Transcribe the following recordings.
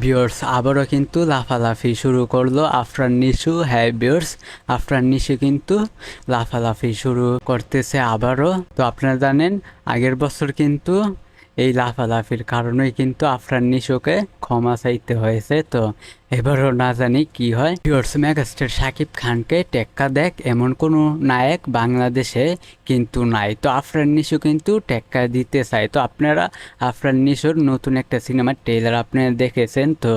Viewers আবারও কিন্তু লাফালাফি শুরু করলো আফরান নিশু। হ্যাঁ ভিউয়ার্স, আফরান নিশু কিন্তু লাফালাফি শুরু করতেছে আবারও। তো আপনারা জানেন আগের বছর কিন্তু এই লাফালাফির কারণেই কিন্তু আফরান নিশোকে ক্ষমা চাইতে হয়েছে। তো এবারও না জানি কি হয়। ভিউয়ার্স, মেগাস্টার শাকিব খানকে টেক্কা দেখ এমন কোনো নায়ক বাংলাদেশে কিন্তু নাই। তো আফরান নিশো কিন্তু টেক্কা দিতে চায়। তো আপনারা আফরান নিশোর নতুন একটা সিনেমার ট্রেলার আপনারা দেখেছেন, তো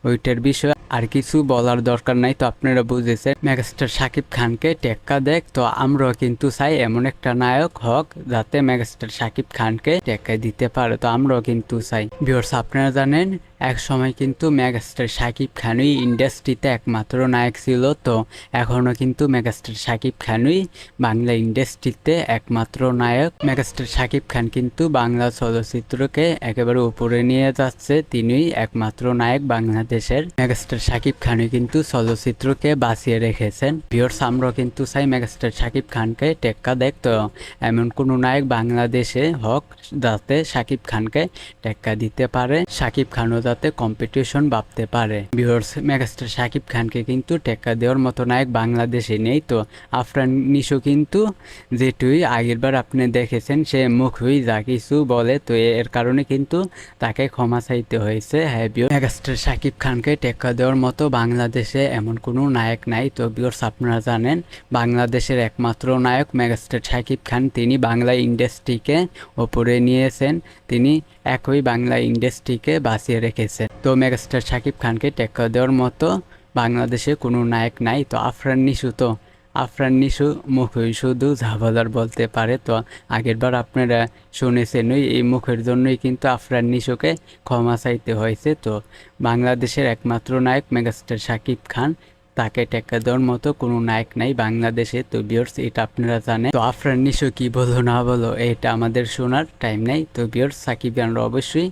ওইটার বিষয়ে আর কিছু বলার দরকার নাই। তো আপনারা বুঝেছেন মেগাস্টার শাকিব খানকে টেক্কা দেখ। তো আমরাও কিন্তু চাই এমন একটা নায়ক হোক যাতে মেগাস্টার শাকিব খানকে টেক্কা দিতে পারে। তো আমরাও কিন্তু চাই। ভিউয়ার্স, আপনারা জানেন এক সময় কিন্তু মেগাস্টার শাকিব খানই ইন্ডাস্ট্রিতে একমাত্র নায়ক ছিল। তো এখনও কিন্তু মেগাস্টার শাকিব খানই বাংলা ইন্ডাস্ট্রিতে একমাত্র নায়ক। মেগাস্টার শাকিব খান কিন্তু বাংলা চলচ্চিত্রকে একেবারে উপরে নিয়ে যাচ্ছে। তিনিই একমাত্র নায়ক বাংলাদেশের। মেগাস্টার শাকিব খানই কিন্তু চলচ্চিত্রকে বাঁচিয়ে রেখেছেন। ভিউয়ার্স, আমরাও কিন্তু চাই মেগাস্টার শাকিব খানকে টেক্কা দেখ। তো এমন কোনো নায়ক বাংলাদেশে হোক যাতে শাকিব খানকে টেক্কা দিতে পারে, শাকিব খানও যাতে কম্পিটিশন ভাবতে পারে। ভিউয়ার্স, মেগাস্টার শাকিব খানকে কিন্তু টেক্কা দেওয়ার মতো নায়ক বাংলাদেশে নেই। তো আফরান নিশো কিন্তু যেটুই আগেরবার আপনি দেখেছেন সে মুখই যা কিছু বলে, তো এর কারণে কিন্তু তাকে ক্ষমা চাইতে হয়েছে। হ্যাঁ ভিউয়ার্স, মেগাস্টার শাকিব খানকে টেক্কা দেওয়ার মতো বাংলাদেশে এমন কোনো নায়ক নাই। তো ভিউয়ার্স, আপনারা জানেন বাংলাদেশের একমাত্র নায়ক মেগাস্টার শাকিব খান। তিনি বাংলা ইন্ডাস্ট্রিকে ওপরে নিয়েছেন, তিনি একই বাংলা ইন্ডাস্ট্রিকে বাঁচিয়ে রেখেছেন। তো মেগাস্টার শাকিব খানকে টেক্কা দেওয়ার মতো বাংলাদেশে কোনো নায়ক নাই। তো আফরান নিশু মুখই শুধু ঝাবলার বলতে পারে। তো আগেরবার আপনারা শুনেছেন এই মুখের জন্যই কিন্তু আফরান নিশোকে ক্ষমা চাইতে হয়েছে। তো বাংলাদেশের একমাত্র নায়ক মেগাস্টার শাকিব খান, তাকে টেক্কা দেওয়ার মতো কোনো নায়ক নাই বাংলাদেশে। তো ভিউয়ার্স, এটা আপনারা জানেন। তো আফরান নিশো কি বলো না বলো এটা আমাদের শোনার টাইম নেই। তো ভিউয়ার্স, সাকিবিয়ানরা অবশ্যই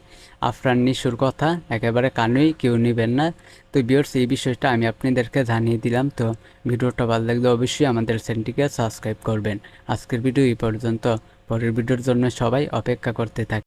আফরান নিশোর কথা একেবারে কানেই কেউ নেবেন না। তো ভিউয়ার্স, এই বিষয়টা আমি আপনাদেরকে জানিয়ে দিলাম। তো ভিডিওটা ভালো লাগলে অবশ্যই আমাদের চ্যানেলটিকে সাবস্ক্রাইব করবেন। আজকের ভিডিও এই পর্যন্ত। পরের ভিডিওর জন্য সবাই অপেক্ষা করতে থাকি।